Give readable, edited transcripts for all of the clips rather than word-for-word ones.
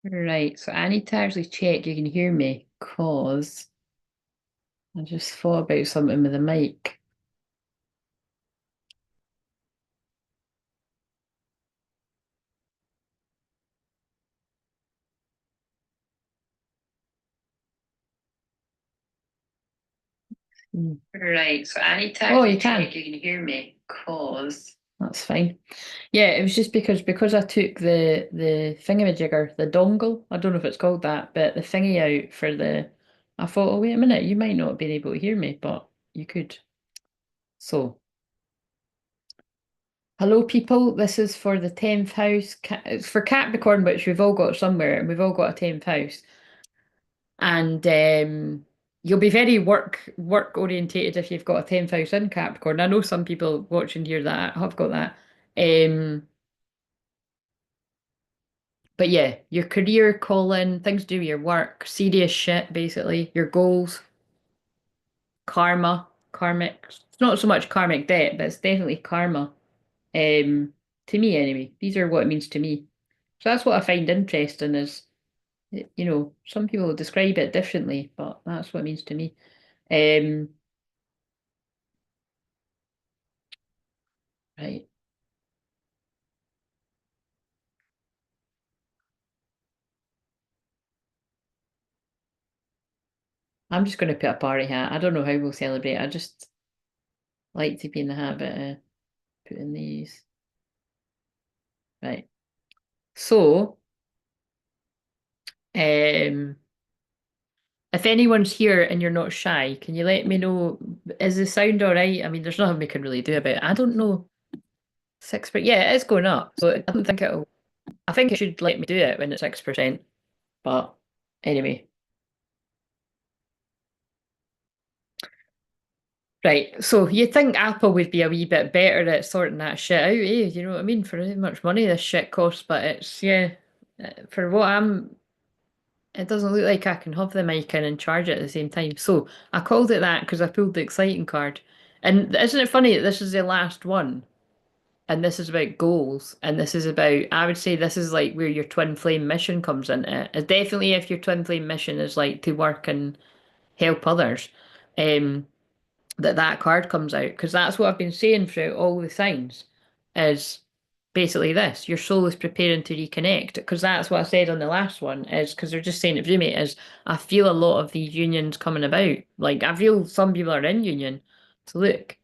Right, so I need to actually check you can hear me because I just thought about something with the mic. Right, so I need to actually check you can hear me because that's fine. Yeah, it was just because I took the thingamajigger, the dongle, I don't know if it's called that, but the thingy out for I thought, oh wait a minute, you might not have been able to hear me, but you could. So, hello people, this is for the 10th house. It's for Capricorn, which we've all got somewhere, and we've all got a 10th house. And you'll be very work orientated if you've got a 10th house in Capricorn. I know some people watching here that have got that. Um, but yeah, your career, calling, things to do with your work, serious shit, basically, your goals, karma, karmic. It's not so much karmic debt, but it's definitely karma. Um, to me anyway. These are what it means to me. So that's what I find interesting is, some people describe it differently, but that's what it means to me. Um, right. I'm just going to put a party hat. I don't know how we'll celebrate. I just like to be in the habit of putting these. Right. So, um, if anyone's here and you're not shy, can you let me know? Is the sound all right? I mean, there's nothing we can really do about it. I don't know. But yeah, it is going up. So I don't think it'll. I think it should let me do it when it's 6%. But anyway, right. So you think Apple would be a wee bit better at sorting that shit out, eh? You know what I mean? For how much money this shit costs, but it's yeah. For what it doesn't look like I can have the mic in and charge it at the same time. So I called it that because I pulled the exciting card. And isn't it funny that this is the last one? And this is about goals. And this is about, I would say this is like where your twin flame mission comes into it. Definitely if your twin flame mission is like to work and help others, um, that card comes out. Because that's what I've been saying throughout all the signs is basically this your soul is preparing to reconnect because that's what I said on the last one is because they're just saying it to me is I feel a lot of these unions coming about like I feel some people are in union so look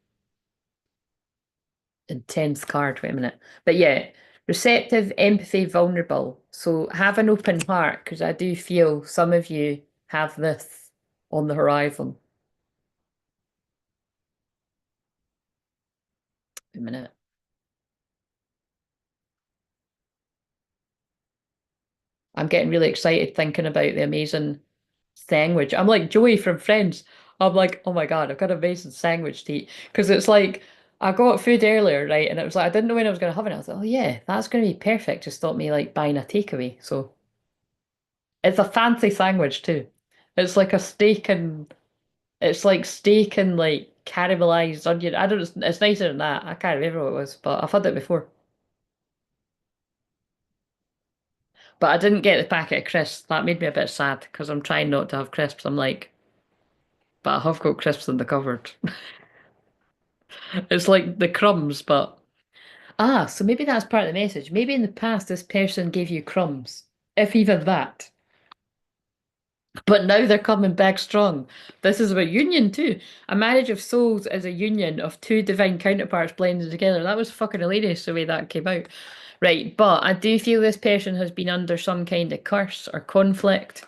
intense card wait a minute but yeah receptive empathy vulnerable so have an open heart because I do feel some of you have this on the horizon. Wait a minute. I'm getting really excited thinking about the amazing sandwich. I'm like Joey from Friends. I'm like, oh my God, I've got an amazing sandwich to eat. Because it's like, I got food earlier, right? And it was like, I didn't know when I was going to have it. I was like, oh yeah, that's going to be perfect to stop me like buying a takeaway. So it's a fancy sandwich too. It's like a steak and, it's like steak and like caramelized onion. I don't know, it's nicer than that. I can't remember what it was, but I've had it before. But I didn't get the packet of crisps. That made me a bit sad because I'm trying not to have crisps. I'm like, but I have got crisps in the cupboard. It's like the crumbs, but so maybe that's part of the message. Maybe in the past this person gave you crumbs, if even that. But now they're coming back strong. This is about union too. A marriage of souls is a union of two divine counterparts blended together. That was fucking hilarious the way that came out. Right, but I do feel this person has been under some kind of curse or conflict.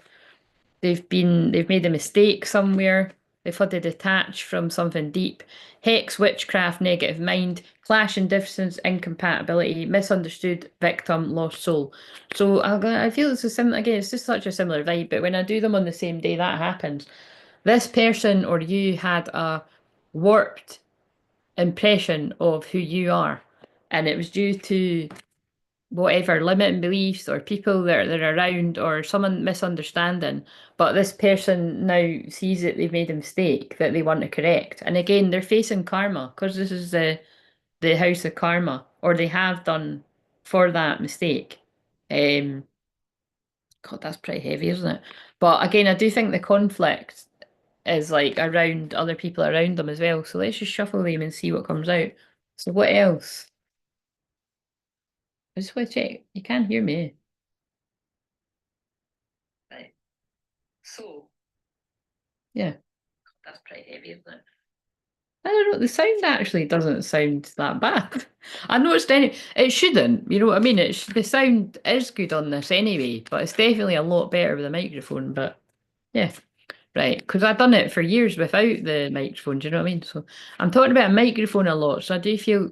They've made a mistake somewhere. They've had to detach from something deep. Hex, witchcraft, negative mind, clash and difference, incompatibility, misunderstood, victim, lost soul. So I feel it's a similar, again, it's just such a similar vibe, but when I do them on the same day, that happens. This person or you had a warped impression of who you are, and it was due to whatever limiting beliefs or people that are around or someone misunderstanding. But this person now sees that they've made a mistake that they want to correct. And again, they're facing karma because this is the house of karma, or they have done for that mistake. Um, God, that's pretty heavy, isn't it? But again, I do think the conflict is like around other people around them as well. So let's just shuffle them and see what comes out. So what else? I just want to check. You can't hear me. Right. So yeah, that's pretty heavy, isn't it? I don't know. The sound actually doesn't sound that bad. I noticed it shouldn't. You know what I mean? The sound is good on this anyway, but it's definitely a lot better with a microphone. But yeah, right. Because I've done it for years without the microphone. Do you know what I mean? So I'm talking about a microphone a lot. So I do feel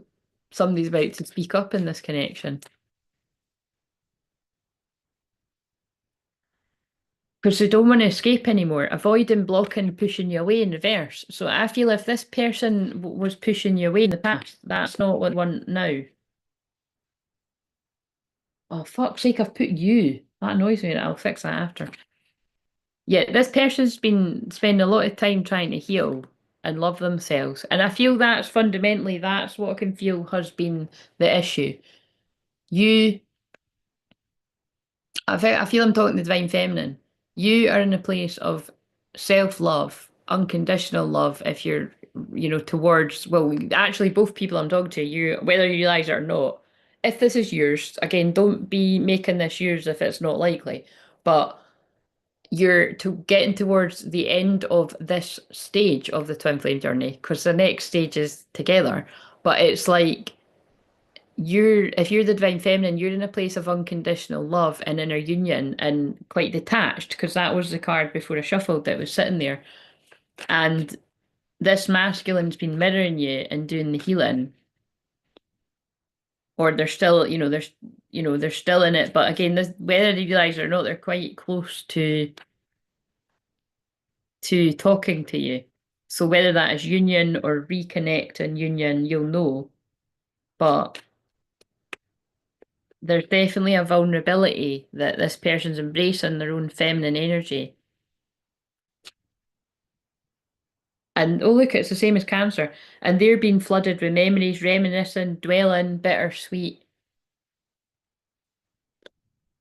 somebody's about to speak up in this connection. Because they don't want to escape anymore. Avoiding, blocking, pushing you away in reverse. So I feel if this person was pushing you away in the past, that's not what they want now. Oh, fuck's sake, I've put you. That annoys me. I'll fix that after. Yeah, this person's been spending a lot of time trying to heal and love themselves. And I feel that's fundamentally, that's what I can feel has been the issue. You I feel I'm talking the divine feminine. You are in a place of self-love, unconditional love, if you're, towards, well, actually, both people I'm talking to, you, whether you realize it or not, if this is yours, again, don't be making this yours if it's not likely, but you're getting towards the end of this stage of the twin flame journey, because the next stage is together. But it's like, if you're the divine feminine, you're in a place of unconditional love and inner union and quite detached, because that was the card before I shuffled that was sitting there. And this masculine's been mirroring you and doing the healing, or they're still, they're still in it. But again, this, whether they realize it or not, they're quite close to talking to you. So whether that is union or reconnect and union, you'll know. But there's definitely a vulnerability that this person's embracing their own feminine energy. And oh, look, it's the same as Cancer. And they're being flooded with memories, reminiscing, dwelling, bittersweet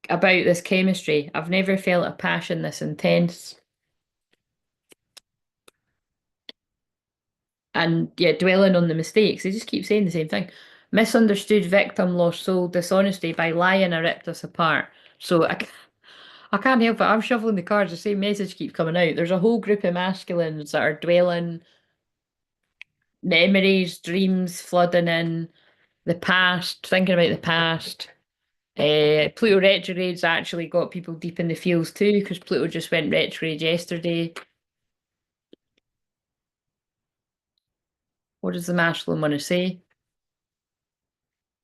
about this chemistry. I've never felt a passion this intense. And yeah, dwelling on the mistakes. They just keep saying the same thing. Misunderstood, victim, lost soul, dishonesty. By lying, I ripped us apart. So I can't help it. I'm shuffling the cards. The same message keeps coming out. There's a whole group of masculines that are dwelling, memories, dreams flooding in, the past, thinking about the past. Pluto retrograde's actually got people deep in the feels too, because Pluto just went retrograde yesterday. What does the masculine want to say?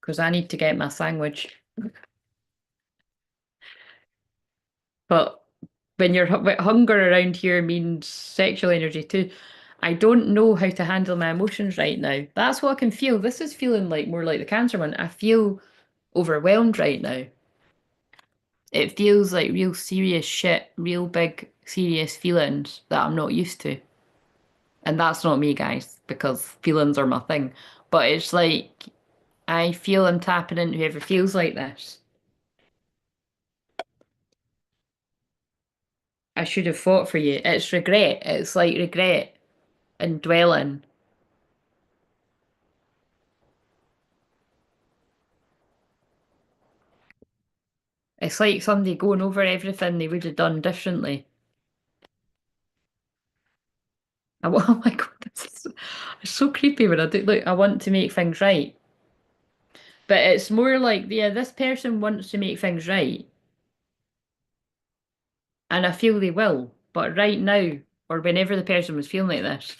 Because I need to get my sandwich. But when you're hunger around here means sexual energy too. I don't know how to handle my emotions right now. That's what I can feel. This is feeling like more like the Cancer one. I feel overwhelmed right now. It feels like real serious shit, real big serious feelings that I'm not used to. And that's not me, guys, because feelings are my thing. But it's like I feel I'm tapping into whoever feels like this. I should have fought for you. It's regret. It's like regret and dwelling. It's like somebody going over everything they would have done differently. Oh my God, it's so creepy when I do. Look, I want to make things right. But it's more like, yeah, this person wants to make things right, and I feel they will. But right now, or whenever the person was feeling like this,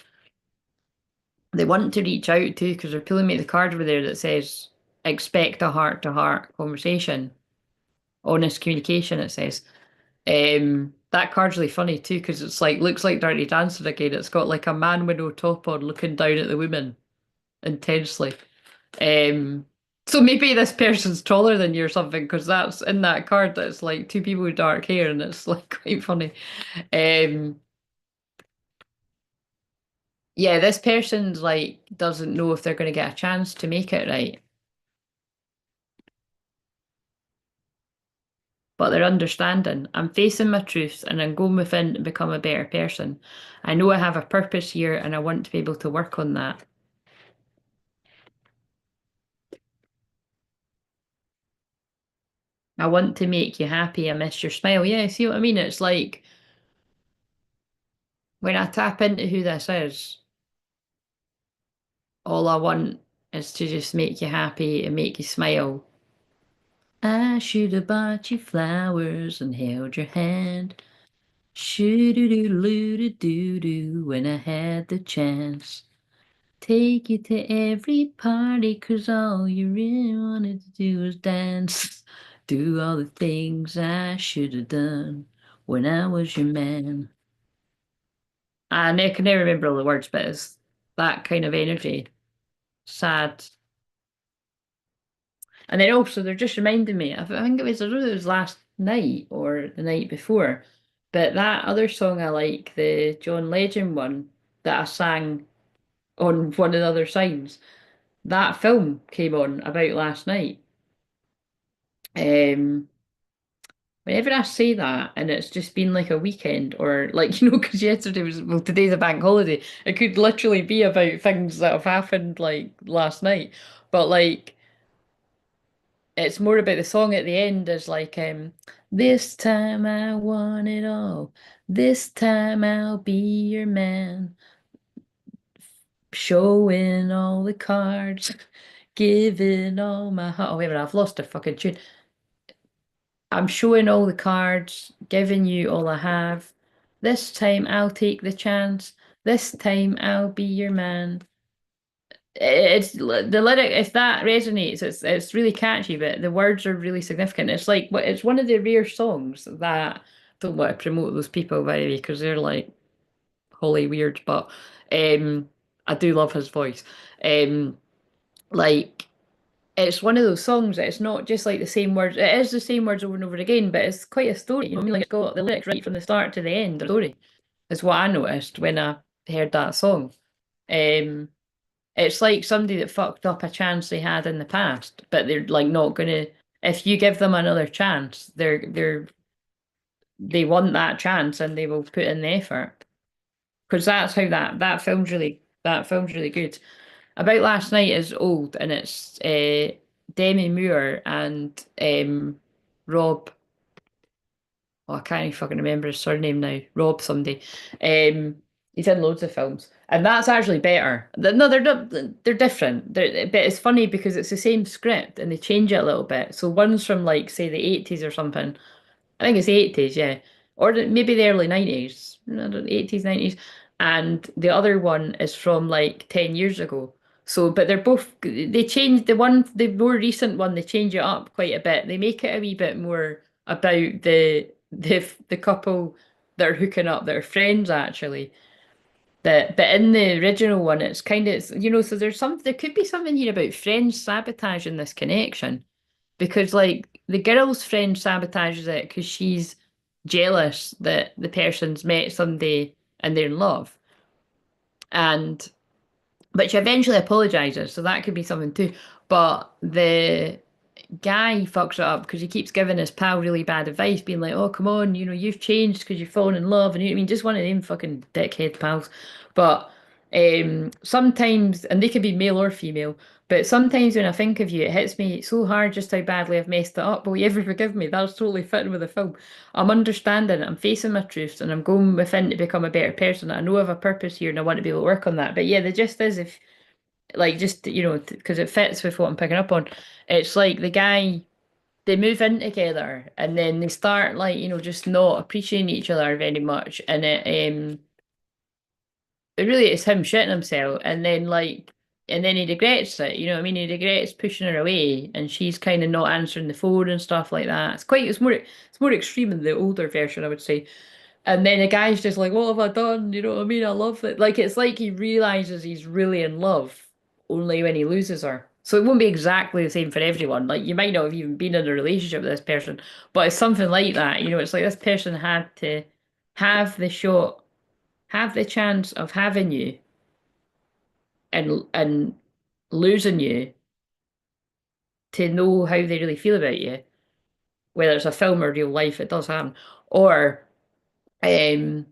they want to reach out to, because they're pulling me the card over there that says, expect a heart-to-heart conversation, honest communication, it says. That card's really funny too, because it's like, looks like Dirty Dancing again. It's got like a man with no top on looking down at the woman intensely. Um, so maybe this person's taller than you or something, because that's in that card that's like two people with dark hair, and it's like quite funny. Um, yeah, this person's like doesn't know if they're going to get a chance to make it right. but they're understanding. I'm facing my truths and I'm going within to become a better person. I know I have a purpose here and I want to be able to work on that. I want to make you happy. I miss your smile. Yeah, see what I mean? It's like when I tap into who this is, all I want is to just make you happy and make you smile. I should have bought you flowers and held your hand. Shoo-doo-doo-doo-doo-doo when I had the chance. Take you to every party 'cause all you really wanted to do was dance. Do all the things I should have done when I was your man. And I can never remember all the words, but it's that kind of energy. Sad. And then also they're just reminding me, I think I don't know if it was last night or the night before, but that other song I like, the John Legend one that I sang on one of the other signs, that film came on about last night. Um, Whenever I say that, and it's just been like a weekend, or like, because yesterday was, well, today's a bank holiday, it could literally be about things that have happened like last night. But like, it's more about the song at the end is like, this time I want it all. This time I'll be your man. Showing all the cards, giving all my heart. Oh, wait a minute, I've lost the fucking tune. I'm showing all the cards, giving you all I have. This time I'll take the chance. This time I'll be your man. It's the lyric. If that resonates, it's really catchy, but the words are really significant. It's like it's one of the rare songs that don't want to promote those people by the way because they're like wholly weird, but um, I do love his voice. Um, like it's one of those songs that it's not just like the same words. It is the same words over and over again, but it's quite a story. You know what I mean? Like it's got the lyrics right from the start to the end. The story is what I noticed when I heard that song. Um, it's like somebody that fucked up a chance they had in the past, but they're like not gonna. If you give them another chance, they want that chance and they will put in the effort. Because that's how that film's really good. About Last Night is old and it's Demi Moore and Rob. Oh, I can't even fucking remember his surname now. Rob somebody. Um, he's in loads of films, and that's actually better. No, they're not. They're different. But it's funny because it's the same script and they change it a little bit. So one's from like say the 80s or something, I think it's the 80s, yeah. Or maybe the early 90s, no, the 80s, 90s. And the other one is from like 10 years ago. So, but they're both, they changed the more recent one, they change it up quite a bit. They make it a wee bit more about the couple that are hooking up, that are friends actually. But in the original one, it's kind of, so there could be something here about friends sabotaging this connection because like the girl's friend sabotages it because she's jealous that the person's met somebody and they're in love and but she eventually apologizes so that could be something too but the guy fucks it up because he keeps giving his pal really bad advice, being like, "Oh, come on, you've changed because you've fallen in love," and I mean, just one of them fucking dickhead pals. But sometimes, and they can be male or female, but sometimes when I think of you, it hits me so hard just how badly I've messed it up. Will you ever forgive me? That's totally fitting with the film. I'm understanding it, I'm facing my truths, and I'm going within to become a better person. I know I have a purpose here, and I want to be able to work on that. But yeah, the gist is if like just because it fits with what I'm picking up on. It's like the guy they move in together and then they start like just not appreciating each other very much, and it really is him shitting himself, and then he regrets it. You know what I mean? He regrets pushing her away, and she's kind of not answering the phone and stuff like that. It's more extreme in the older version, I would say. And then the guy's just like, what have I done? You know what I mean? I love it. Like, it's like he realizes he's really in love only when he loses her. So it won't be exactly the same for everyone. Like, you might not have even been in a relationship with this person, but it's something like that. It's like this person had to have the shot, have the chance of having you and losing you to know how they really feel about you. whether it's a film or real life, it does happen. Or um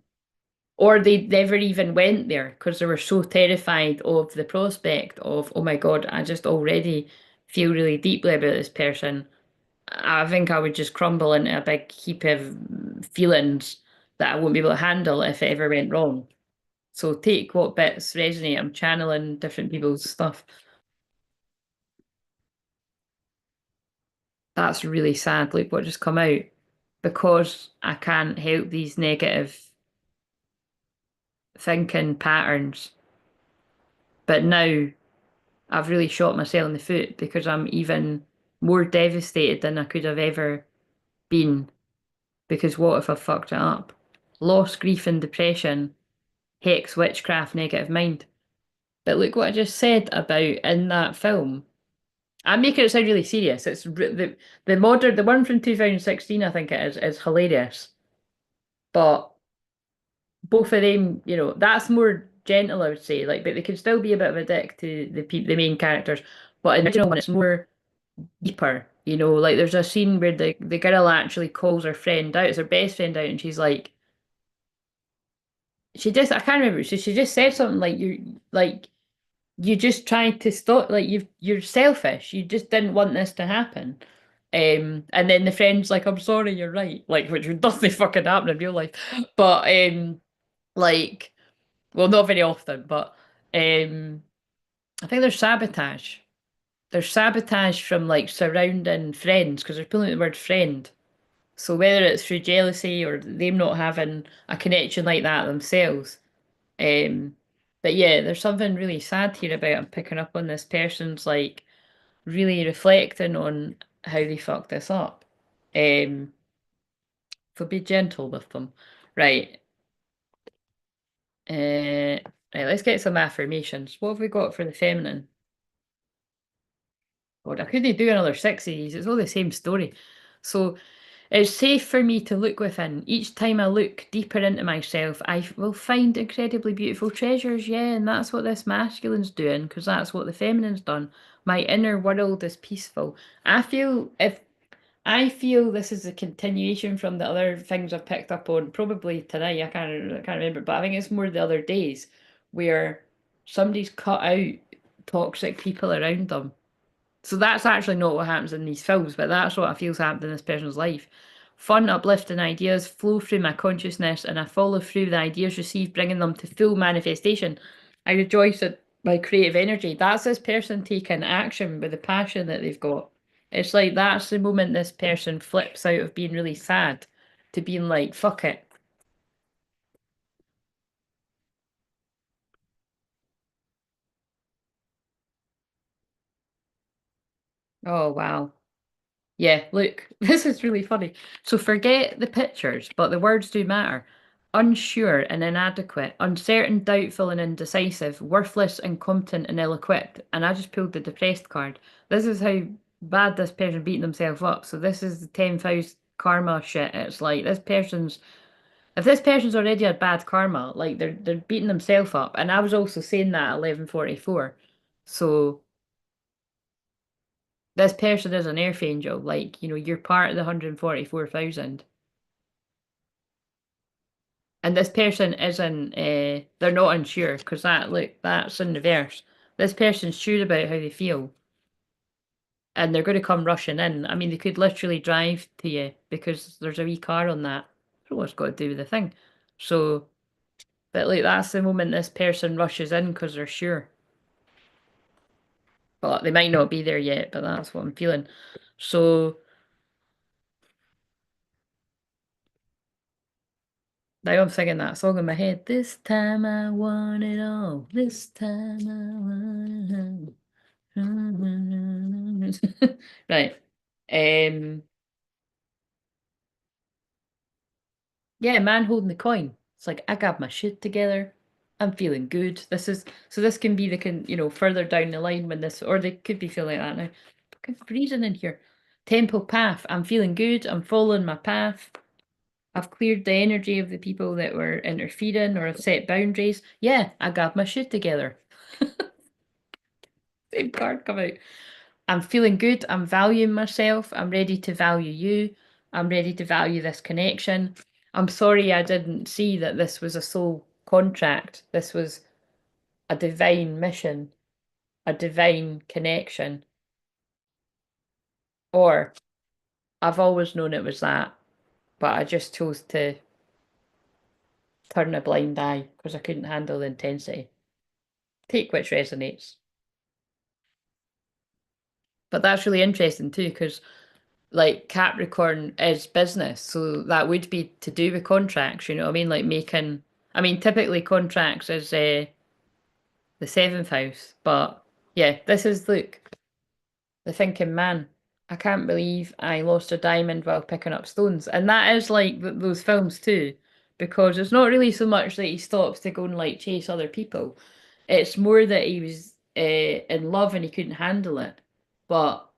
or they never even went there because they were so terrified of the prospect of, oh my God, I just already feel really deeply about this person. I think I would just crumble into a big heap of feelings that I won't be able to handle if it ever went wrong. So take what bits resonate. I'm channeling different people's stuff. That's really sad. Look what just come out. Because I can't help these negative thinking patterns. But now I've really shot myself in the foot because I'm even more devastated than I could have ever been. Because what if I fucked it up? Loss, grief, and depression, hex, witchcraft, negative mind. But look what I just said about in that film. I'm making it sound really serious. The one from 2016, I think it is hilarious. But both of them, that's more gentle, I would say. Like, but they can still be a bit of a dick to the main characters. But in the original one, it's more deeper. Like there's a scene where the girl actually calls her friend out, it's her best friend out, and she's like, I can't remember. She just said something like you just tried to stop, like you're selfish. You just didn't want this to happen. And then the friend's like, I'm sorry, you're right. Like, which doesn't fucking happen in real life. But like, well, not very often, but um I think there's sabotage. There's sabotage from like surrounding friends because they're pulling out the word friend. So whether it's through jealousy or them not having a connection like that themselves. Um, but yeah, there's something really sad here about I'm picking up on this person's like really reflecting on how they fucked this up. Um, so be gentle with them. Right. Right, let's get some affirmations. What have we got for the feminine? God, I couldn't do another six of these. It's all the same story. So it's safe for me to look within. Each time I look deeper into myself, I will find incredibly beautiful treasures. Yeah, and that's what this masculine's doing, because that's what the feminine's done. My inner world is peaceful. I feel this is a continuation from the other things I've picked up on, probably today. I can't remember, but I think it's more the other days where somebody's cut out toxic people around them, so that's actually not what happens in these films, but that's what I feel's happened in this person's life. Fun, uplifting ideas flow through my consciousness, and I follow through the ideas received, bringing them to full manifestation. I rejoice at my creative energy. That's this person taking action with the passion that they've got. It's like that's the moment this person flips out of being really sad to being like, fuck it. Oh, wow. Yeah, look, this is really funny. So forget the pictures, but the words do matter. Unsure and inadequate, uncertain, doubtful and indecisive, worthless, incompetent and ill-equipped. And I just pulled the depressed card. This is how bad this person beating themselves up. So this is the 10,000 karma shit. It's like if this person's already had bad karma, like they're beating themselves up. And I was also saying that at 11:44. So this person is an earth angel. Like, you're part of the 144,000. And this person isn't, they're not unsure because that's in reverse. This person's sure about how they feel and they're going to come rushing in. I mean, they could literally drive to you because there's a wee car on that. I don't know what's got to do with the thing. So, but like, that's the moment this person rushes in because they're sure. But they might not be there yet, but that's what I'm feeling. So, now I'm singing that song in my head. This time I want it all. This time I want it all. Right. Um, yeah, man holding the coin. It's like I got my shit together. I'm feeling good. This can be further down the line when this, or they could be feeling like that now. Fucking freezing in here. Temple path. I'm feeling good. I'm following my path. I've cleared the energy of the people that were interfering or have set boundaries. Yeah, I got my shit together. Same card come out. I'm feeling good. I'm valuing myself. I'm ready to value you. I'm ready to value this connection. I'm sorry I didn't see that this was a soul contract. This was a divine mission, a divine connection. Or I've always known it was that, but I just chose to turn a blind eye because I couldn't handle the intensity. Take which resonates. But that's really interesting too, because like Capricorn is business, so that would be to do with contracts, you know what I mean? Like making, I mean, typically contracts is the seventh house, but yeah, this is, look, the thinking man. I can't believe I lost a diamond while picking up stones. And that is like those films too, because it's not really so much that he stops to go and like chase other people. It's more that he was in love and he couldn't handle it. But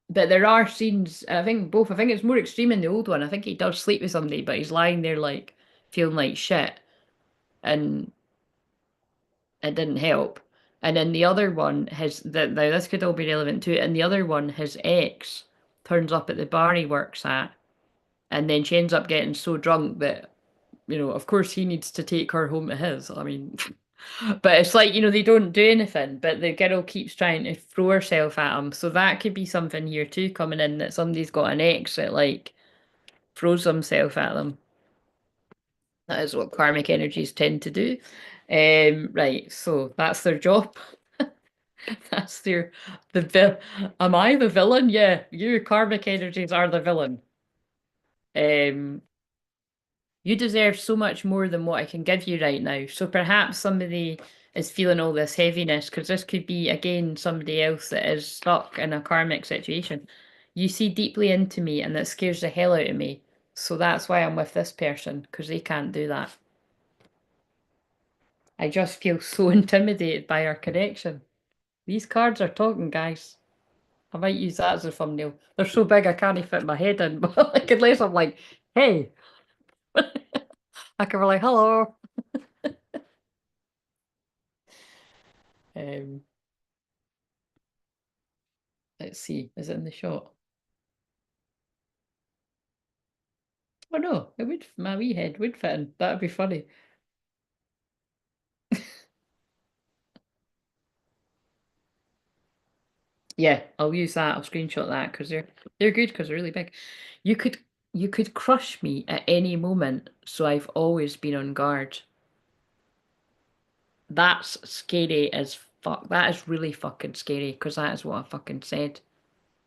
there are scenes, and I think both, I think it's more extreme in the old one. I think he does sleep with somebody, but he's lying there like feeling like shit and it didn't help. And then the other one, his that now this could all be relevant to it. And the other one, his ex turns up at the bar he works at, and then she ends up getting so drunk that, you know, of course he needs to take her home to his. I mean, but it's like, you know, they don't do anything, but the girl keeps trying to throw herself at him. So that could be something here too coming in, that somebody's got an ex that like throws himself at them. That is what karmic energies tend to do. Right, so that's their job. That's the am I the villain? Yeah, you karmic energies are the villain. Um, you deserve so much more than what I can give you right now. So perhaps somebody is feeling all this heaviness because this could be again somebody else that is stuck in a karmic situation. You see deeply into me and that scares the hell out of me. So that's why I'm with this person, because they can't do that. I just feel so intimidated by our connection. These cards are talking, guys. I might use that as a thumbnail. They're so big I can't fit my head in, but like unless I'm like, hey, I can be like, hello. Um, let's see, is it in the shot? Oh no, it would, my wee head would fit in. That'd be funny. Yeah, I'll use that. I'll screenshot that because they're good because they're really big. You could you could crush me at any moment, so I've always been on guard. That's scary as fuck. That is really fucking scary because that is what I fucking said.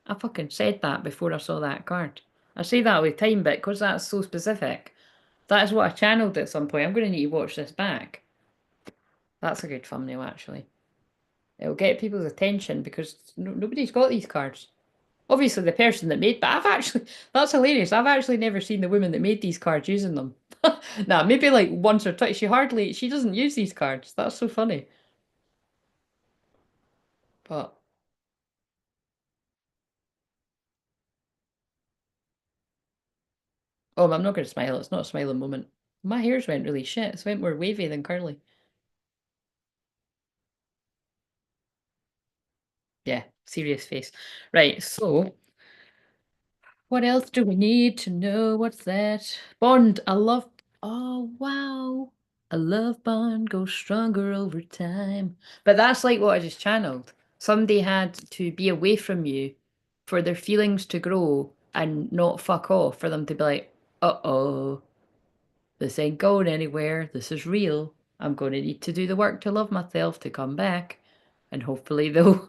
I fucking said that before I saw that card. I say that all the time, but because that's so specific, that is what I channeled at some point. I'm going to need to watch this back. That's a good thumbnail, actually. It'll get people's attention because nobody's got these cards. Obviously, the person that made, but I've actually, that's hilarious. I've actually never seen the woman that made these cards using them. Nah, maybe like once or twice. She doesn't use these cards. That's so funny. But, oh, I'm not going to smile. It's not a smiling moment. My hairs went really shit. It's went more wavy than curly. Yeah, serious face. Right, so what else do we need to know? What's that? Bond, a love. Oh, wow. A love bond goes stronger over time. But that's like what I just channeled. Somebody had to be away from you for their feelings to grow and not fuck off, for them to be like, uh-oh, this ain't going anywhere. This is real. I'm going to need to do the work to love myself to come back. And hopefully they'll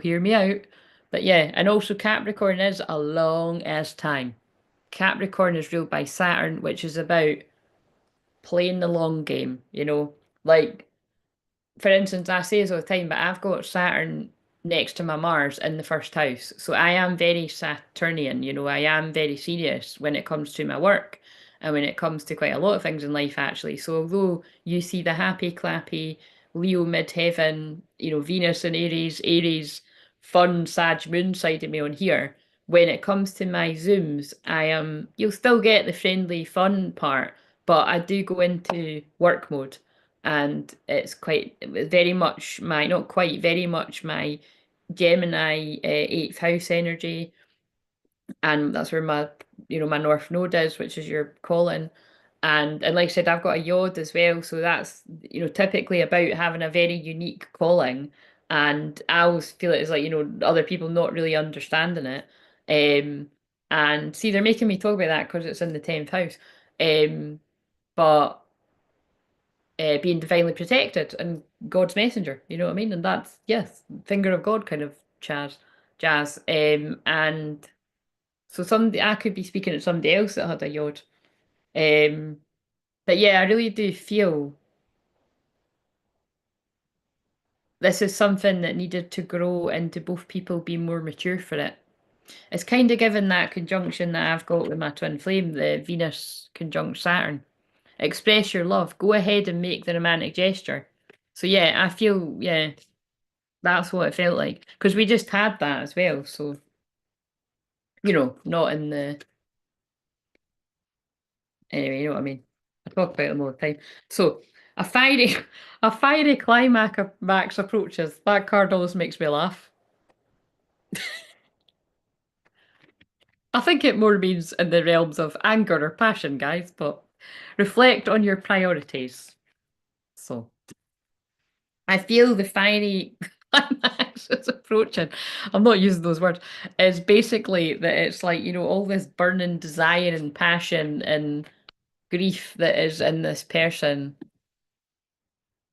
hear me out. But yeah, and also Capricorn is a long ass time. Capricorn is ruled by Saturn, which is about playing the long game, you know? Like, for instance, I say this all the time, but I've got Saturn next to my Mars in the first house. So I am very Saturnian, you know, I am very serious when it comes to my work and when it comes to quite a lot of things in life, actually. So although you see the happy, clappy Leo midheaven, you know, Venus and Aries, fun, Sag moon side of me on here, when it comes to my Zooms, you'll still get the friendly, fun part, but I do go into work mode and it's quite very much my not quite very much my Gemini eighth house energy. and that's where my my north node is, which is your colon. And like I said, I've got a yod as well, so that's typically about having a very unique calling. And I always feel it as like other people not really understanding it. Um, and see, they're making me talk about that because it's in the 10th house. But being divinely protected and God's messenger, you know what I mean? And that's, yes, finger of God kind of jazz. And so somebody I could be speaking to somebody else that had a yod. Um, but yeah, I really do feel this is something that needed to grow into both people being more mature for it. It's kind of given that conjunction that I've got with my twin flame, the Venus conjunct Saturn. Express your love. Go ahead and make the romantic gesture. So yeah, I feel yeah, that's what it felt like because we just had that as well. So not in the anyway, you know what I mean. I talk about them all the time. So a fiery, a fiery climax approaches. That card always makes me laugh. I think it more means in the realms of anger or passion, guys, but reflect on your priorities. So I feel the fiery climax is approaching. I'm not using those words. It's basically that it's like, all this burning desire and passion and grief that is in this person.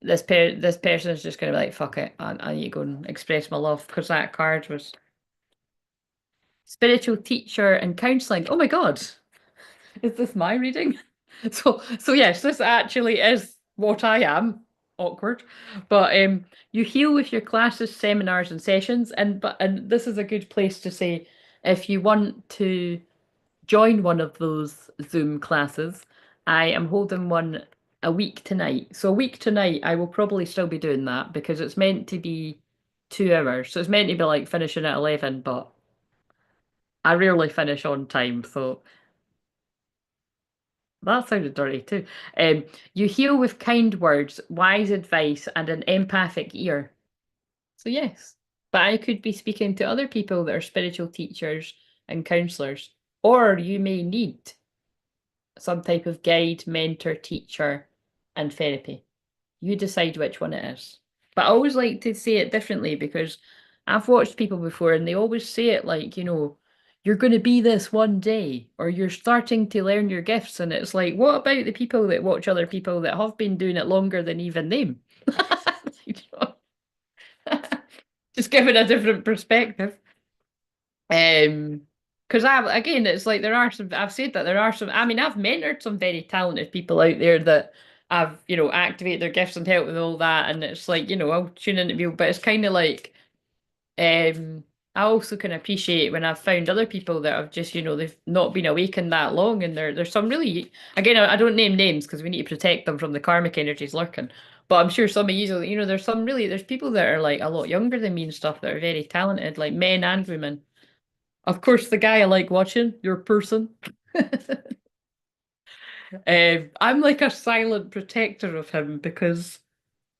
This person is just gonna be like, fuck it, I need to go and express my love because that card was spiritual teacher and counseling. Oh my God. Is this my reading? So yes, this actually is what I am. Awkward. But you heal with your classes, seminars and sessions and this is a good place to say if you want to join one of those Zoom classes, I am holding one a week tonight. So a week tonight I will probably still be doing that because it's meant to be 2 hours. So it's meant to be like finishing at 11, but I rarely finish on time, so that sounded dirty too. You heal with kind words, wise advice, and an empathic ear. So, yes. But I could be speaking to other people that are spiritual teachers and counselors, or you may need some type of guide, mentor, teacher, and therapy. You decide which one it is. But I always like to say it differently because I've watched people before and they always say it like, you're going to be this one day, or you're starting to learn your gifts. And it's like, what about the people that watch other people that have been doing it longer than even them? You know? Just giving a different perspective. Um, because again, it's like there are some. I've said that there are some. I mean, I've mentored some very talented people out there that I've activate their gifts and help with all that, and it's like I'll tune into people, but it's kind of like I also can appreciate when I've found other people that have just they've not been awakened that long, and there's some really again I don't name names because we need to protect them from the karmic energies lurking. But I'm sure some of there's some really there's people that are like a lot younger than me and stuff that are very talented, like men and women. Of course, the guy I like watching, your person. I'm like a silent protector of him because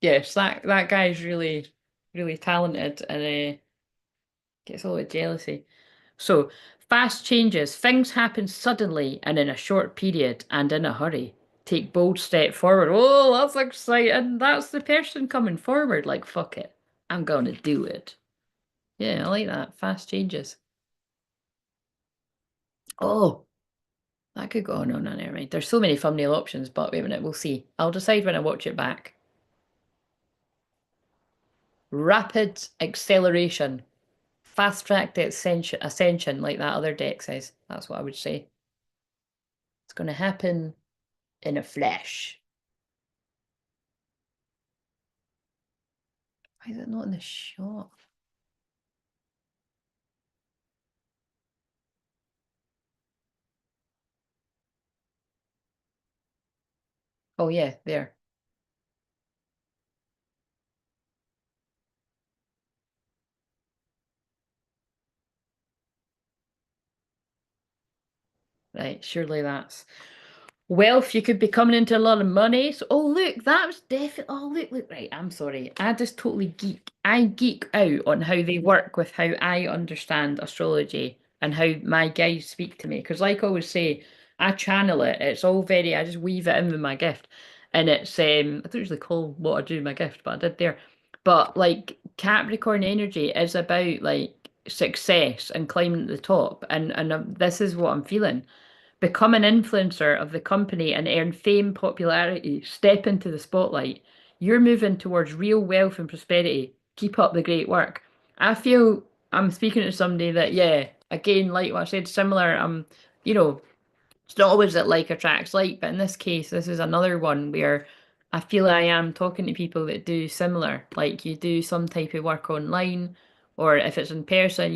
yes, that guy's really, really talented and gets a lot of jealousy. So, fast changes. Things happen suddenly and in a short period and in a hurry. Take bold step forward. Oh, that's exciting. That's the person coming forward. Like, fuck it. I'm gonna do it. Yeah, I like that. Fast changes. Oh, that could go on. No, never mind. There's so many thumbnail options, but wait a minute, we'll see. I'll decide when I watch it back. Rapid acceleration. Fast track to ascension, like that other deck says. That's what I would say. It's going to happen in a flash. Why is it not in the shot? Oh, yeah, there. Right, surely that's wealth. You could be coming into a lot of money. So, oh, look, that was definitely. Oh, look. Right, I'm sorry. I just totally geek. I geek out on how they work with how I understand astrology and how my guides speak to me. Because, like I always say, I channel it. It's all very, I just weave it in with my gift. And I don't usually call what I do my gift, but I did there. But like Capricorn energy is about like success and climbing to the top. And this is what I'm feeling. Become an influencer of the company and earn fame, popularity, step into the spotlight. You're moving towards real wealth and prosperity. Keep up the great work. I feel I'm speaking to somebody that, yeah, again, like what I said, similar. You know, it's not always that like attracts like, but in this case, this is another one where I feel I am talking to people that do similar. Like you do some type of work online, or if it's in person,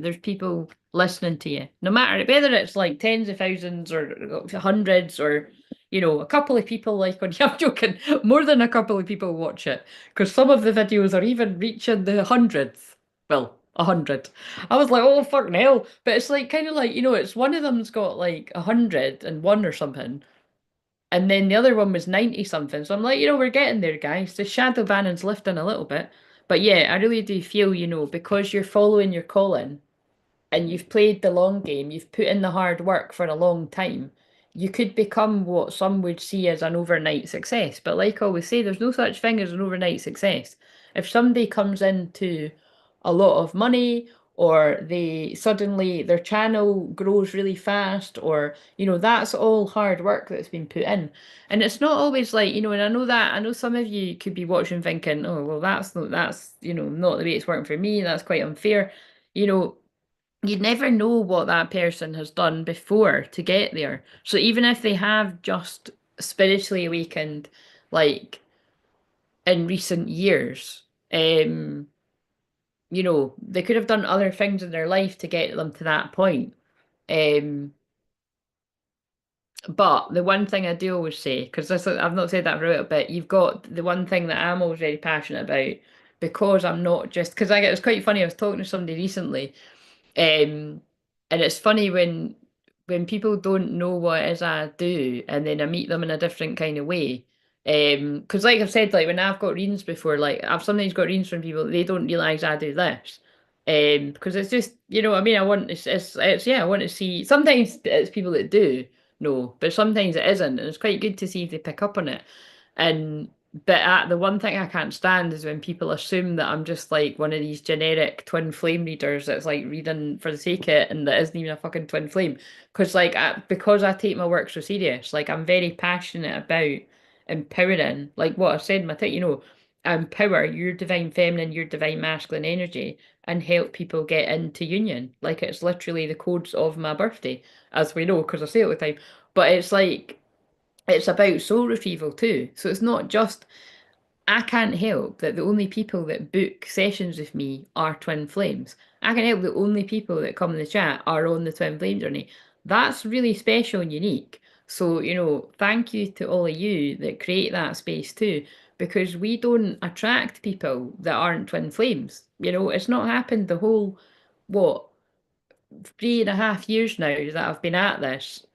there's people listening to you. No matter whether it's like tens of thousands or hundreds or, a couple of people like on I'm joking, more than a couple of people watch it. Because some of the videos are even reaching the hundreds. Well, 100. I was like, oh fucking hell. But it's like kind of like, it's one of them's got like 101 or something. And then the other one was 90 something. So I'm like, we're getting there, guys. The shadow banning's lifting a little bit. But yeah, I really do feel, because you're following your calling and you've played the long game, you've put in the hard work for a long time, you could become what some would see as an overnight success. But like I always say, there's no such thing as an overnight success. If somebody comes into a lot of money, or they suddenly their channel grows really fast, or that's all hard work that's been put in. And it's not always like, and I know some of you could be watching thinking, oh well, that's not the way it's working for me, that's quite unfair. you know You'd never know what that person has done before to get there. So even if they have just spiritually awakened, like in recent years, they could have done other things in their life to get them to that point. Um, but the one thing I do always say, because I've not said that for a little bit, you've got the one thing that I'm always very passionate about, because I'm not just, because it's quite funny, I was talking to somebody recently. Um, and it's funny when people don't know what it is I do, and then I meet them in a different kind of way. Because like I've said, like when I've got readings before, like I've sometimes got readings from people, they don't realise I do this. Because it's just, what I mean, yeah, I want to see. Sometimes it's people that do know, but sometimes it isn't, and it's quite good to see if they pick up on it. And the one thing I can't stand is when people assume that I'm just like one of these generic twin flame readers that's like reading for the sake of it and that isn't even a fucking twin flame. Because because I take my work so serious, like I'm very passionate about empowering, like what I said in my thing, I empower your divine feminine, your divine masculine energy and help people get into union. Like it's literally the codes of my birthday, as we know, because I say it all the time. But it's like it's about soul retrieval too. So it's not just, I can't help that the only people that book sessions with me are twin flames. I can help the only people that come in the chat are on the twin flame journey. That's really special and unique. So, thank you to all of you that create that space too, because we don't attract people that aren't twin flames. It's not happened the whole, what, 3.5 years now that I've been at this.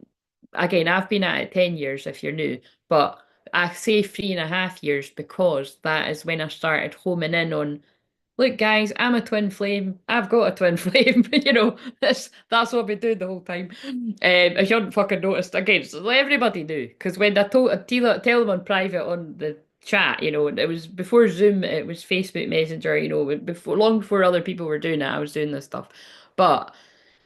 Again, I've been at it 10 years if you're new, but I say 3.5 years because that is when I started homing in on, look, guys, I'm a twin flame. I've got a twin flame. That's what I've been doing the whole time. If you hadn't fucking noticed, again, so everybody knew, because when I tell them on private on the chat, it was before Zoom, it was Facebook Messenger, long before other people were doing it, I was doing this stuff. But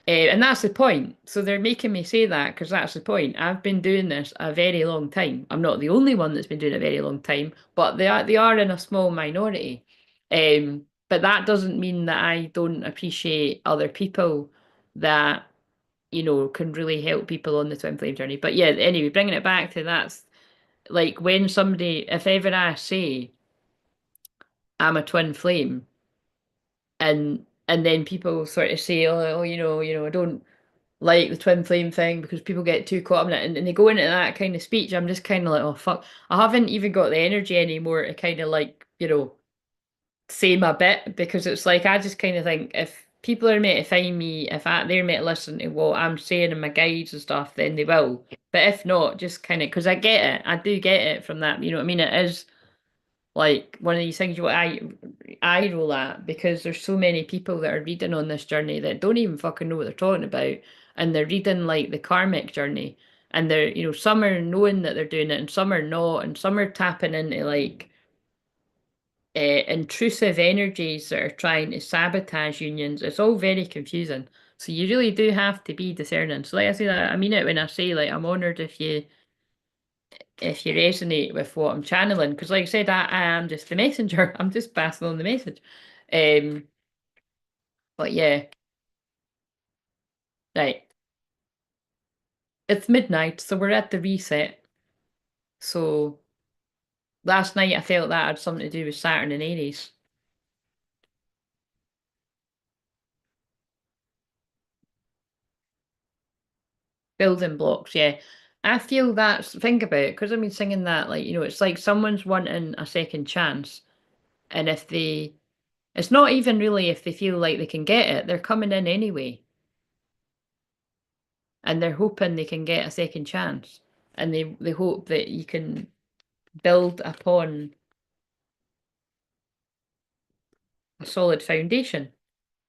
and that's the point. So they're making me say that because that's the point. I've been doing this a very long time. I'm not the only one that's been doing it a very long time, but they are in a small minority. But that doesn't mean that I don't appreciate other people that, can really help people on the twin flame journey. But yeah, anyway, bringing it back to that's like when somebody, if ever I say I'm a twin flame, and then people sort of say, oh, I don't like the twin flame thing because people get too caught up in it, and they go into that kind of speech. I'm just kind of like, oh fuck, I haven't even got the energy anymore to kind of like, say my bit, because it's like I just kind of think if people are meant to find me, if they're meant to listen to what I'm saying in my guides and stuff, then they will. But if not, just kind of, because I get it, I do get it from that. You know what I mean? It is. Like one of these things you eye roll at because there's so many people that are reading on this journey that don't even fucking know what they're talking about, and they're reading like the karmic journey, and they're some are knowing that they're doing it, and some are not, and some are tapping into like intrusive energies that are trying to sabotage unions. It's all very confusing. So you really do have to be discerning. So like I say that, I mean it when I say like I'm honoured if you resonate with what I'm channeling, because like I said, I am just the messenger. I'm just passing on the message. Um, but yeah, right. It's midnight, so we're at the reset. So last night I felt that had something to do with Saturn and Aries. Building blocks, yeah. I feel that's think about it, because I've been singing that, like, it's like someone's wanting a second chance. And if they it's not even really if they feel like they can get it, they're coming in anyway. And they're hoping they can get a second chance. And they hope that you can build upon a solid foundation.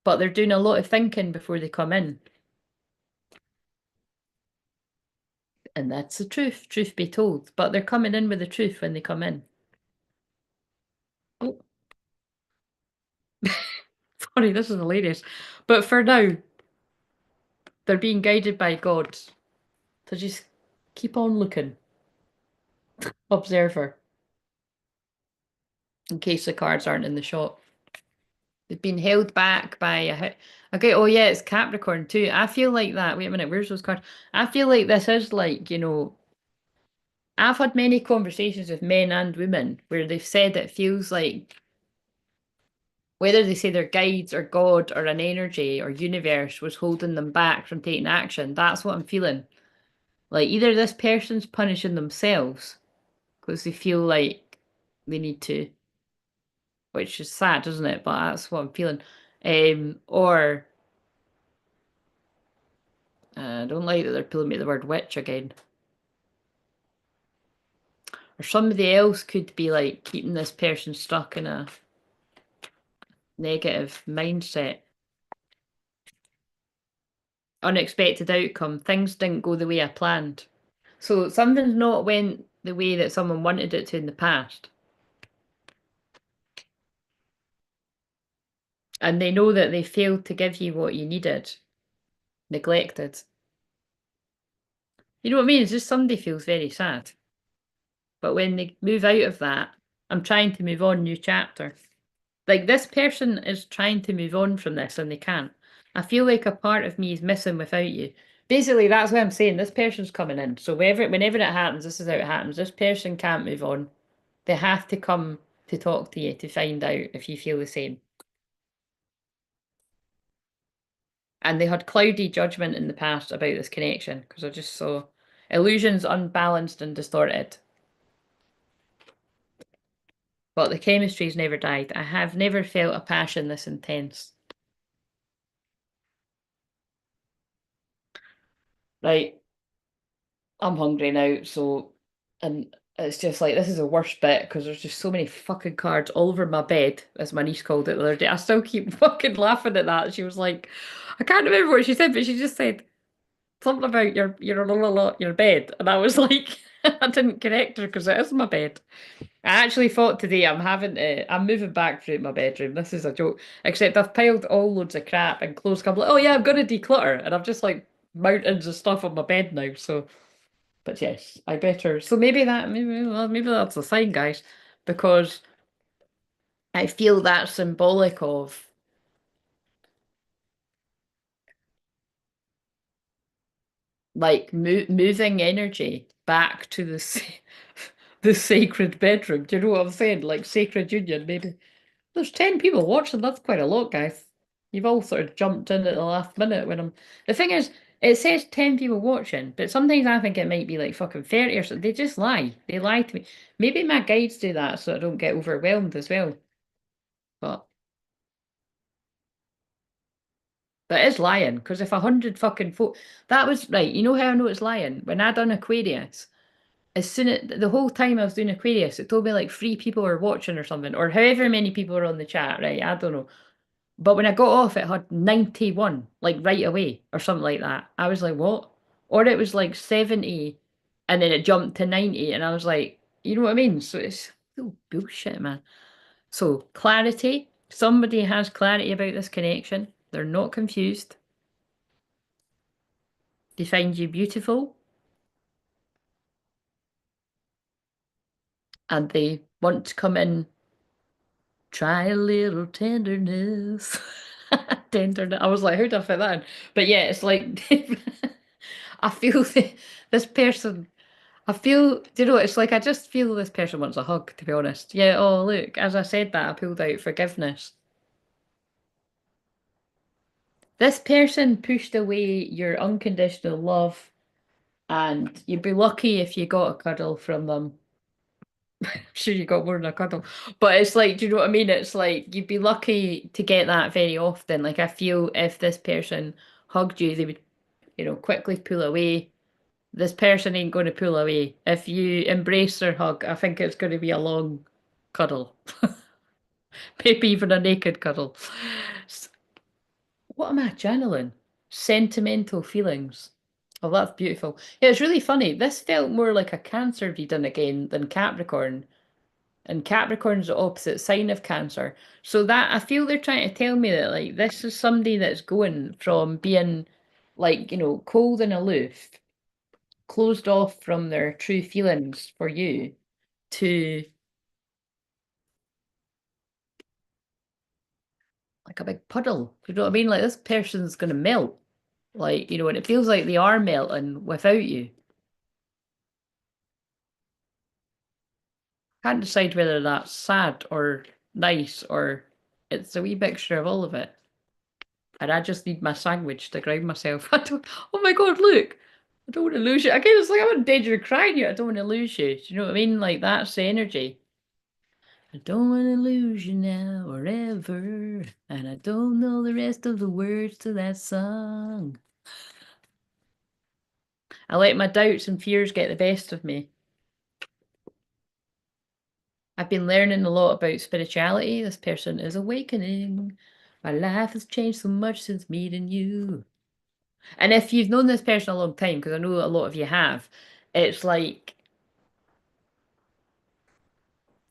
But they're doing a lot of thinking before they come in. And that's the truth be told. But they're coming in with the truth when they come in. Oh, sorry, this is hilarious. But for now, they're being guided by God. So just keep on looking. Observer. In case the cards aren't in the shop. They've been held back by okay, oh yeah, it's Capricorn too. I feel like that. Wait a minute, where's those cards? I feel like this is like, I've had many conversations with men and women where they've said it feels like whether they say their guides or God or an energy or universe was holding them back from taking action. That's what I'm feeling. Like either this person's punishing themselves because they feel like they need to, which is sad, isn't it? But that's what I'm feeling. Or I don't like that they're pulling me the word witch again. Or somebody else could be like keeping this person stuck in a negative mindset. Unexpected outcome. Things didn't go the way I planned. So something's not went the way that someone wanted it to in the past. And they know that they failed to give you what you needed, neglected. You know what I mean? It's just somebody feels very sad. But when they move out of that, I'm trying to move on, new chapter. Like this person is trying to move on from this and they can't. I feel like a part of me is missing without you. Basically, that's what I'm saying. This person's coming in. So whenever it happens, this is how it happens. This person can't move on. They have to come to talk to you to find out if you feel the same. And they had cloudy judgment in the past about this connection because I just saw illusions unbalanced and distorted. But the chemistry's never died. I have never felt a passion this intense. Right, I'm hungry now, so and it's just like this is the worst bit because there's just so many fucking cards all over my bed, as my niece called it the other day. I still keep fucking laughing at that. She was like, I can't remember what she said, but she just said something about your bed, and I was like, I didn't correct her because it is my bed. I actually thought today I'm moving back through my bedroom. This is a joke. Except I've piled all loads of crap and clothes. I'm like, oh yeah, I'm gonna declutter, and I've just like mountains of stuff on my bed now. So, but yes, I better. So maybe that's a sign, guys, because I feel that's symbolic of like moving energy back to the sacred bedroom. Do you know what I'm saying? Like sacred union, maybe. There's 10 people watching. That's quite a lot, guys. You've all sort of jumped in at the last minute when I'm. The thing is, it says 10 people watching, but sometimes I think it might be like fucking 30 or something. They just lie. They lie to me. Maybe my guides do that so I don't get overwhelmed as well. But that is lying, because if 100 fucking folk. That was right. You know how I know it's lying? When I done Aquarius. as soon as the whole time I was doing Aquarius, it told me like three people were watching or something, or however many people were on the chat, right? I don't know. But when I got off, it had 91, like right away, or something like that. I was like, what? Or it was like 70, and then it jumped to 90, and I was like, you know what I mean? So it's so bullshit, man. So clarity. Somebody has clarity about this connection. They're not confused. They find you beautiful, and they want to come in. Try a little tenderness. Tenderness. I was like, how did I fit that in? But yeah, it's like I feel this person. I feel, do you know, it's like I just feel this person wants a hug, to be honest. Yeah, oh look, as I said that, I pulled out forgiveness. This person pushed away your unconditional love, and you'd be lucky if you got a cuddle from them. Sure, you got more than a cuddle. But it's like, do you know what I mean? It's like you'd be lucky to get that very often. Like I feel if this person hugged you, they would, quickly pull away. This person ain't going to pull away. If you embrace their hug, I think it's going to be a long cuddle. Maybe even a naked cuddle. What am I channeling? Sentimental feelings. Oh, that's beautiful. Yeah, it's really funny. This felt more like a Cancer reading again than Capricorn. And Capricorn's the opposite sign of Cancer. So that I feel they're trying to tell me that like this is somebody that's going from being like, cold and aloof, closed off from their true feelings for you to like a big puddle. You know what I mean? Like this person's gonna melt. Like, and it feels like they are melting without you. Can't decide whether that's sad or nice or it's a wee mixture of all of it. And I just need my sandwich to ground myself. I don't, oh my God, look. I don't want to lose you. Again, it's like I'm in danger of crying you. I don't want to lose you. Do you know what I mean? Like that's the energy. I don't want to lose you now or ever. And I don't know the rest of the words to that song. I let my doubts and fears get the best of me. I've been learning a lot about spirituality. This person is awakening. My life has changed so much since meeting you. And if you've known this person a long time, because I know a lot of you have, it's like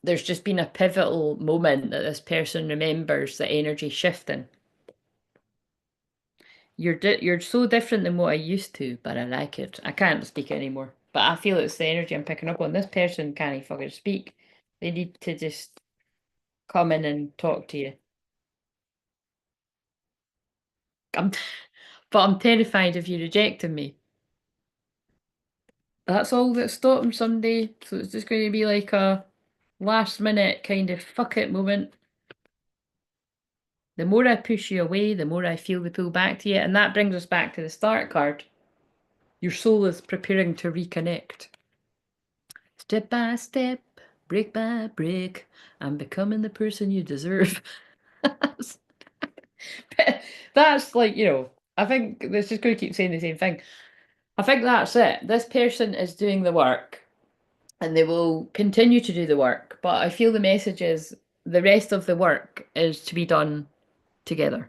there's just been a pivotal moment that this person remembers the energy shifting. You're so different than what I used to, but I like it. I can't speak anymore, but I feel it's the energy I'm picking up on. This person can't fucking speak. They need to just come in and talk to you. I'm, but I'm terrified of you rejecting me. That's all that's stopping someday. So it's just going to be like a last minute kind of fuck it moment. The more I push you away, the more I feel the pull back to you. And that brings us back to the start card. Your soul is preparing to reconnect. Step by step, brick by brick, I'm becoming the person you deserve. That's like, I think let's just going to keep saying the same thing. I think that's it. This person is doing the work and they will continue to do the work. But I feel the message is the rest of the work is to be done together.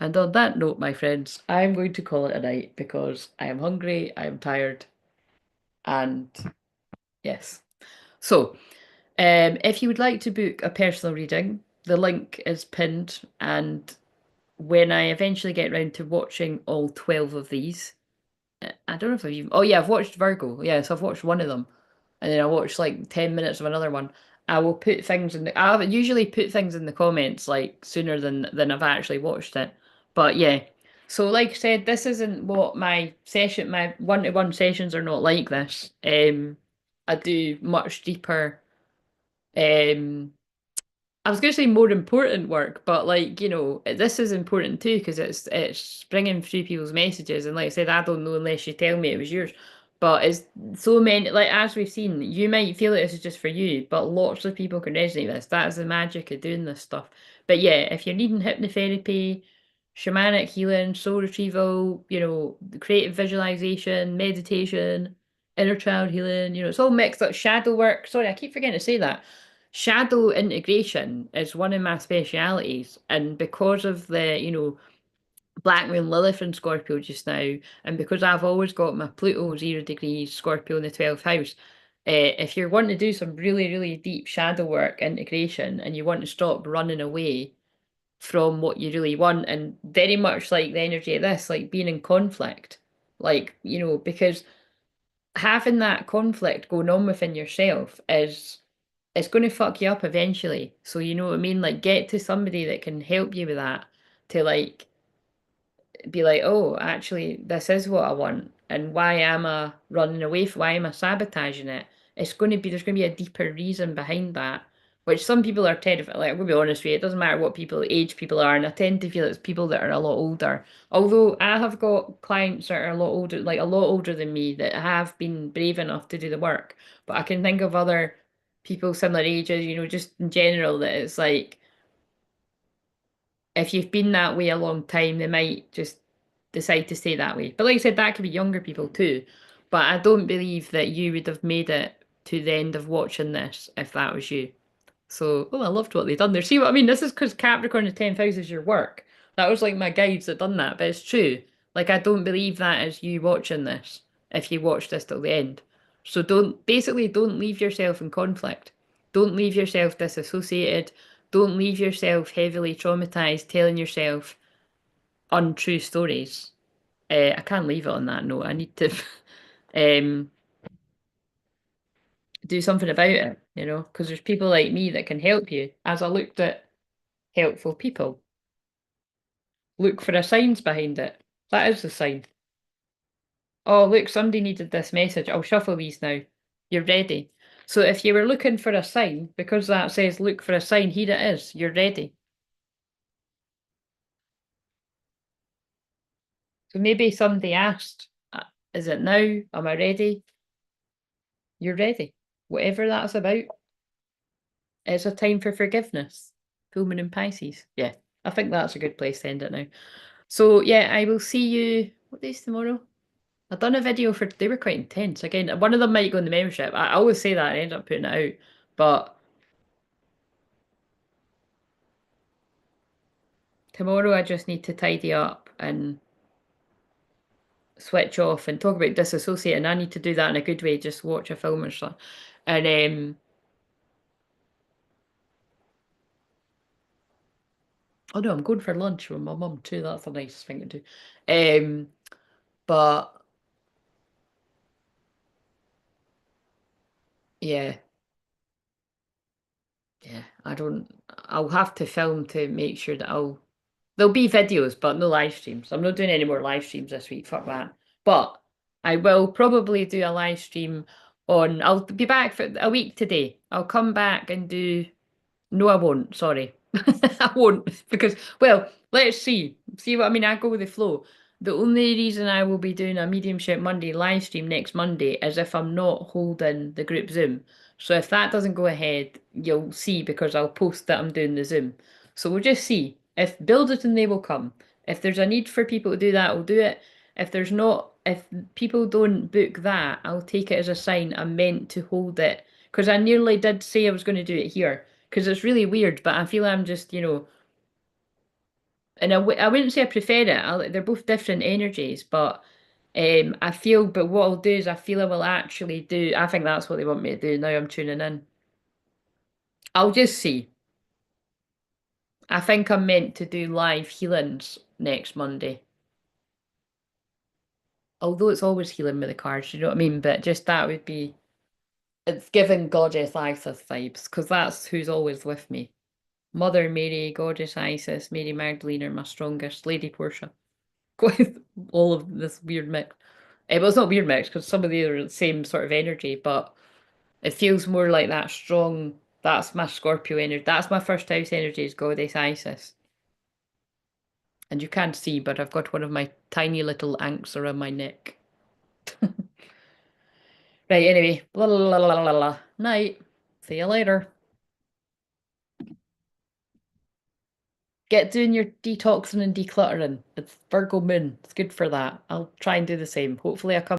And on that note, my friends, I'm going to call it a night because I am hungry, I am tired, and yes. So, if you would like to book a personal reading, the link is pinned. And when I eventually get round to watching all 12 of these, I don't know if I've even. Oh, yeah, I've watched Virgo. Yeah, so I've watched one of them. And then I watched like 10 minutes of another one. I will put things in the. I usually put things in the comments like sooner than I've actually watched it. But yeah. So, like I said, this isn't what my one-to-one sessions are not like this. I do much deeper um I was going to say more important work, but like, this is important too because it's bringing through people's messages. And like I said, I don't know unless you tell me it was yours. But it's so many, like as we've seen, you might feel like this is just for you, but lots of people can resonate with this. That is the magic of doing this stuff. But yeah, if you're needing hypnotherapy, shamanic healing, soul retrieval, creative visualization, meditation, inner child healing, it's all mixed up. Shadow work. Sorry, I keep forgetting to say that. Shadow integration is one of my specialities. And because of the, Black Moon Lilith in Scorpio just now, and because I've always got my Pluto 0 degrees Scorpio in the 12th house, if you're wanting to do some really, really deep shadow work integration and you want to stop running away from what you really want, and very much like the energy of this, like being in conflict, like, because having that conflict going on within yourself is it's going to fuck you up eventually. So you know what I mean? Like get to somebody that can help you with that to like be like, oh, actually, this is what I want. And why am I running away from, why am I sabotaging it? There's going to be a deeper reason behind that, which some people are terrified. Like, I'm going to be honest with you, it doesn't matter what age people are. And I tend to feel it's people that are a lot older. Although I have got clients that are a lot older, like a lot older than me, that have been brave enough to do the work. But I can think of other people similar ages, just in general, that it's like, if you've been that way a long time, they might just decide to stay that way. But like I said, that could be younger people too. But I don't believe that you would have made it to the end of watching this if that was you. So, oh, I loved what they done there. See what I mean? This is because Capricorn the 10th house is your work. That was like my guides that done that, but it's true. Like, I don't believe that is you watching this if you watch this till the end. So don't leave yourself in conflict. Don't leave yourself disassociated. Don't leave yourself heavily traumatized, telling yourself untrue stories. I can't leave it on that note. I need to um, do something about it, because there's people like me that can help you. As I looked at helpful people, look for the signs behind it. That is the sign. Oh, look, somebody needed this message. I'll shuffle these now. You're ready. So if you were looking for a sign, because that says look for a sign, here it is. You're ready. So maybe somebody asked, is it now? Am I ready? You're ready. Whatever that's about, it's a time for forgiveness. Full moon in Pisces. Yeah, I think that's a good place to end it now. So yeah, I will see you. What day's tomorrow? I've done a video for, they were quite intense. Again, one of them might go in the membership. I always say that and end up putting it out. But tomorrow I just need to tidy up and switch off and talk about disassociating. I need to do that in a good way, just watch a film or something. And oh no, I'm going for lunch with my mum too. That's a nice thing to do. But yeah, yeah, I'll have to film to make sure that there'll be videos, but no live streams. I'm not doing any more live streams this week, fuck that. But I will probably do a live stream I'll be back for a week today. I'll come back and do no, I won't. Sorry. I won't because, well, let's see. See what I mean? I go with the flow. The only reason I will be doing a Mediumship Monday live stream next Monday is if I'm not holding the group Zoom. So if that doesn't go ahead, you'll see because I'll post that I'm doing the Zoom. So we'll just see. If build it and they will come. If there's a need for people to do that, I'll do it. If there's not, if people don't book that, I'll take it as a sign I'm meant to hold it. Because I nearly did say I was going to do it here because it's really weird, but I feel I'm just, and I wouldn't say I prefer it. They're both different energies, but but what I'll do is I feel I will actually do, I think that's what they want me to do. Now I'm tuning in. I'll just see. I think I'm meant to do live healings next Monday. Although it's always healing with the cards, you know what I mean? But just that would be, it's giving Goddess Isis vibes, because that's who's always with me. Mother Mary, Goddess Isis, Mary Magdalene are my strongest, Lady Portia. With all of this weird mix. Well, it's not weird mix because some of these are the same sort of energy, but it feels more like that strong. That's my Scorpio energy. That's my first house energy is Goddess Isis. And you can't see, but I've got one of my tiny little anks around my neck. Right, anyway. Blah, blah, blah, blah, blah, blah. Night. See you later. Get doing your detoxing and decluttering. It's Virgo moon. It's good for that. I'll try and do the same. Hopefully I come